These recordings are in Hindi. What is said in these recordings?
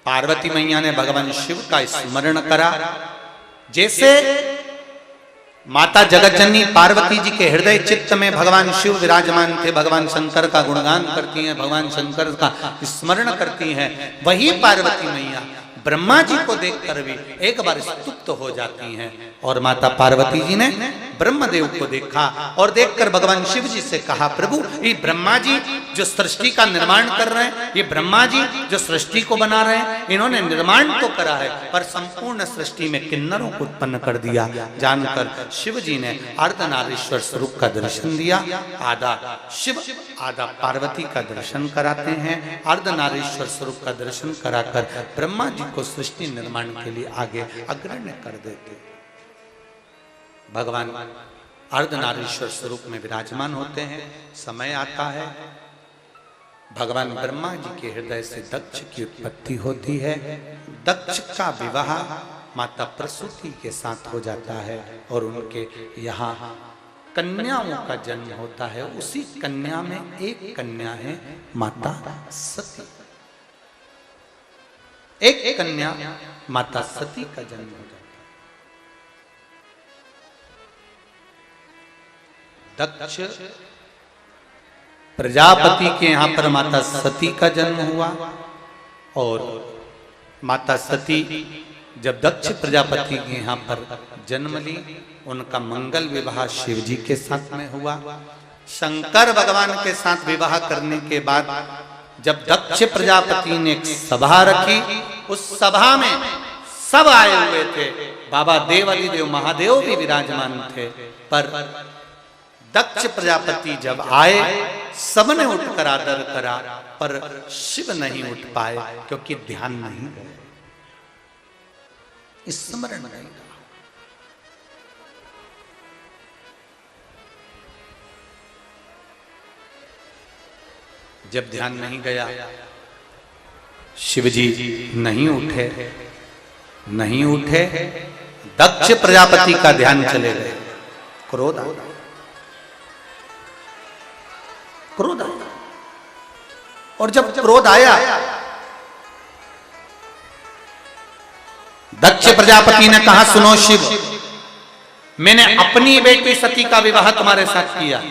पार्वती मैया ने भगवान शिव का स्मरण करा। जैसे माता जगतजननी पार्वती जी के हृदय चित्त में भगवान शिव विराजमान थे, भगवान शंकर का गुणगान करती हैं, भगवान शंकर का स्मरण करती हैं, वही पार्वती मैया ब्रह्मा जी को देखकर भी एक बार स्तुप्त हो जाती हैं। और माता पार्वती जी ने ब्रह्मदेव को देखा और देखकर भगवान शिव जी से कहा, प्रभु ये ब्रह्मा जी जो सृष्टि का निर्माण कर रहे हैं, ये ब्रह्मा जी जो सृष्टि को बना रहे हैं, इन्होंने निर्माण तो करा है पर संपूर्ण सृष्टि में किन्नरों को उत्पन्न कर दिया। जानकर शिव जी ने अर्धनारीश्वर स्वरूप का दर्शन दिया। आधा शिव आधा पार्वती का दर्शन कराते हैं। अर्धनारीश्वर स्वरूप का दर्शन कराकर ब्रह्मा जी को सृष्टि निर्माण के लिए आगे अग्रण्य कर देते। भगवान अर्धनारीश्वर स्वरूप में विराजमान होते हैं। समय आता है भगवान ब्रह्मा जी के हृदय से दक्ष की उत्पत्ति होती है। दक्ष का विवाह माता प्रसूति के साथ हो जाता है और उनके यहाँ कन्याओं का जन्म होता है। उसी कन्या में एक कन्या है माता सती। एक कन्या माता सती का जन्म हो जाता है। दक्ष प्रजापति के यहां पर माता सती का जन्म हुआ और माता सती जब दक्ष प्रजापति के यहाँ पर जन्म ली, उनका मंगल विवाह शिव जी के साथ में हुआ। शंकर भगवान के साथ विवाह करने के बाद जब दक्ष प्रजापति ने एक सभा रखी, उस सभा में सब आए हुए थे। बाबा देवादिदेव महादेव भी विराजमान थे, पर दक्ष प्रजापति जब आए सबने उठकर आदर करा, पर शिव नहीं उठ पाए क्योंकि ध्यान नहीं गए, स्मरण नहीं रहा। जब ध्यान नहीं गया, शिव जी नहीं उठे, दक्ष प्रजापति का ध्यान चले गए। क्रोध आया, और जब क्रोध आया, दक्ष प्रजापति ने कहा, सुनो शिव, मैंने अपनी बेटी सती का विवाह तुम्हारे साथ किया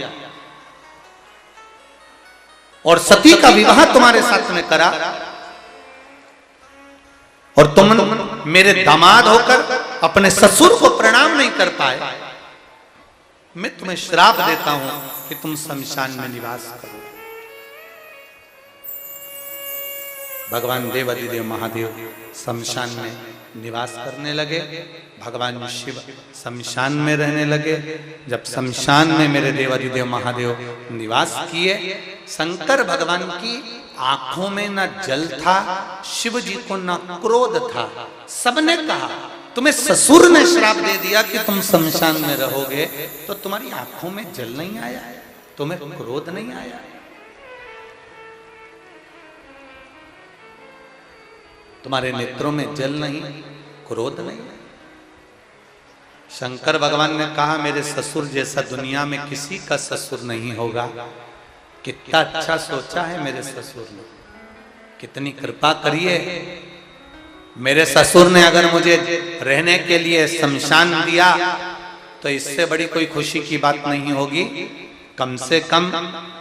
और सती का विवाह तुम्हारे साथ में करा, और तुम मेरे दामाद होकर अपने ससुर को प्रणाम नहीं कर पाए। मैं तुम्हें श्राप देता हूं कि तुम शमशान में निवास करो। भगवान देवादिदेव महादेव शमशान में निवास करने लगे। भगवान शिव शमशान में रहने लगे। जब शमशान में मेरे देवादिदेव महादेव निवास किए, शंकर भगवान की आंखों में न जल था, शिव जी को न क्रोध था। सबने कहा, तुम्हें ससुर ने श्राप दे दिया कि तुम शमशान में रहोगे, तो तुम्हारी आंखों में जल नहीं आया, तुम्हें क्रोध नहीं आया। तुम्हारे नेत्रों में जल नहीं, क्रोध नहीं। शंकर भगवान ने कहा, मेरे ससुर जैसा दुनिया में किसी का ससुर नहीं होगा। कितना अच्छा सोचा है मेरे ससुर ने, कितनी कृपा करिए। मेरे ससुर ने अगर मुझे रहने के लिए शमशान दिया तो इससे बड़ी कोई खुशी की बात नहीं होगी। कम से कम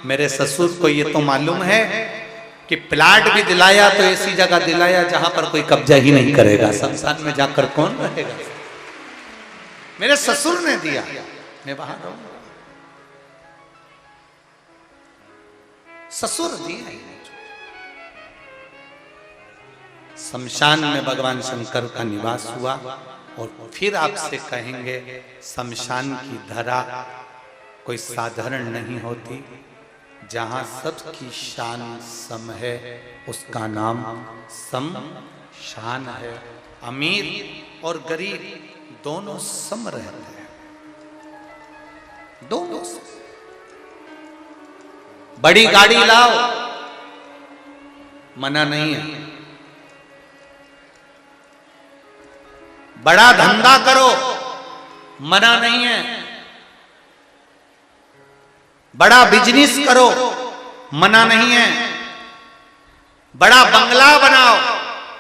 मेरे ससुर को ये तो मालूम है कि प्लाट भी दिलाया तो ऐसी जगह दिलाया जहां पर कोई कब्जा ही नहीं करेगा। शमशान में जाकर कौन रहेगा? मेरे ससुर ने दिया, मैं वहां रहूंगा। ससुर दिए। शमशान में भगवान शंकर का निवास हुआ। और फिर आपसे कहेंगे, शमशान की धरा कोई साधारण नहीं होती। जहां सबकी शान सम है, उसका नाम शमशान है। अमीर और गरीब दोनों सम रहते हैं, दोनों सम। बड़ी गाड़ी लाओ, मना नहीं है। बड़ा धंधा करो, मना नहीं है। बड़ा बिजनेस करो, मना नहीं है। बड़ा बंगला बनाओ,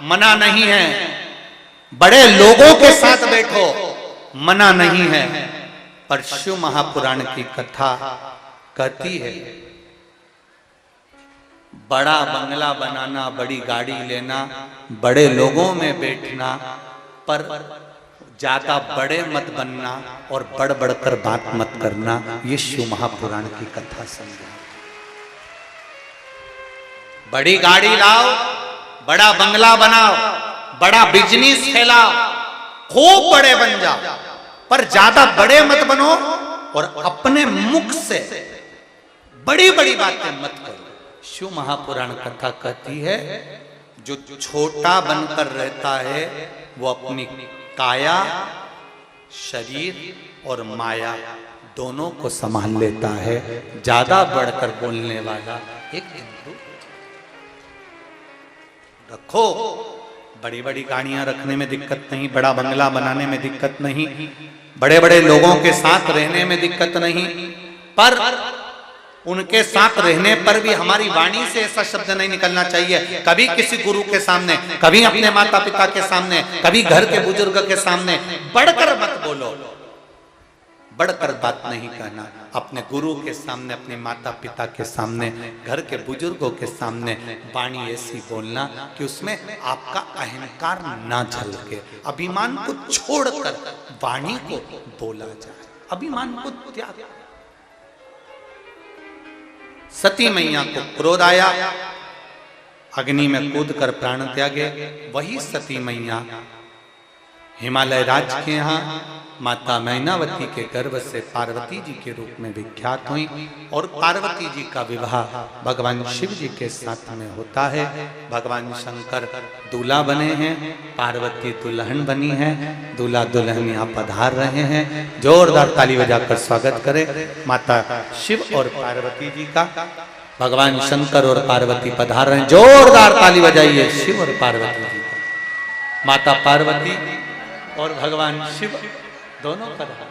मना नहीं है, बड़े लोगों के साथ बैठो मना नहीं है, पर शिव महापुराण की कथा कहती है बड़ा बंगला बनाना, बड़ी गाड़ी लेना, बड़े लोगों में बैठना, पर ज्यादा बड़े मत बनना और बढ़ बढ़कर बात मत करना। ये शिव महापुराण की कथा समझो। बड़ी गाड़ी लाओ, बड़ा बंगला बनाओ, बड़ा बिजनेस फैलाओ, खूब बड़े बन जाओ, पर ज्यादा बड़े मत बनो और अपने मुख से बड़ी बड़ी बातें मत करो। शिव महापुराण कथा कहती है जो छोटा बनकर रहता है वो अपनी काया, शरीर और माया दोनों को संभाल लेता है। ज्यादा बढ़कर बोलने वाला एक हिंदू रखो। बड़ी बड़ी गाड़ियां रखने में दिक्कत नहीं, बड़ा बंगला बनाने में दिक्कत नहीं, बड़े बड़े लोगों के साथ रहने में दिक्कत नहीं, पर उनके साथ रहने पर भी हमारी वाणी से ऐसा शब्द नहीं निकलना चाहिए कभी किसी गुरु के सामने, कभी अपने माता पिता के सामने, कभी घर के बुजुर्ग के सामने बढ़कर मत बोलो, बढ़कर बात नहीं कहना। अपने गुरु के सामने, अपने माता पिता के सामने, घर के बुजुर्गों के सामने वाणी ऐसी बोलना कि उसमें आपका अहंकार ना झलके, अभिमान को छोड़कर वाणी को बोला जाए, अभिमान को त्याग। सती मैया को क्रोध आया, अग्नि में कूदकर प्राण त्यागे। वही सती मैया हिमालय राज्य के यहाँ माता मैनावती के गर्भ से पार्वती जी के रूप में विख्यात हुई और पार्वती जी का विवाह भगवान शिव जी के साथ में होता है। भगवान शंकर दूल्हा बने हैं, पार्वती दुल्हन बनी है, दूल्हा दुल्हन यहाँ पधार रहे हैं। जोरदार ताली बजाकर स्वागत करें माता शिव और पार्वती जी का। भगवान शंकर और पार्वती पधार रहे हैं, जोरदार ताली बजाइए शिव और पार्वती जी का। माता पार्वती और भगवान शिव दोनों पधार।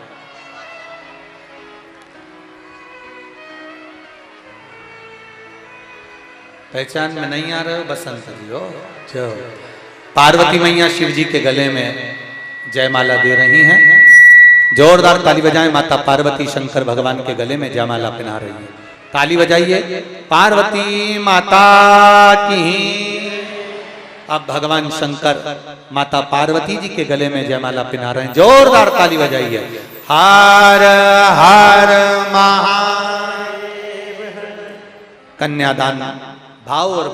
पहचान में नहीं आ रहे हो बसंत जी हो। जो पार्वती मैया शिव जी के गले में जयमाला दे रही हैं, जोरदार ताली बजाएं। माता पार्वती शंकर भगवान के गले में जयमाला पहना रही है, ताली बजाइए। पार्वती माता की। अब भगवान शंकर माता पार्वती जी के गले में जयमाला पहना रहे हैं, जोरदार ताली बजाइए। हर हर महादेव। कन्यादान भाव और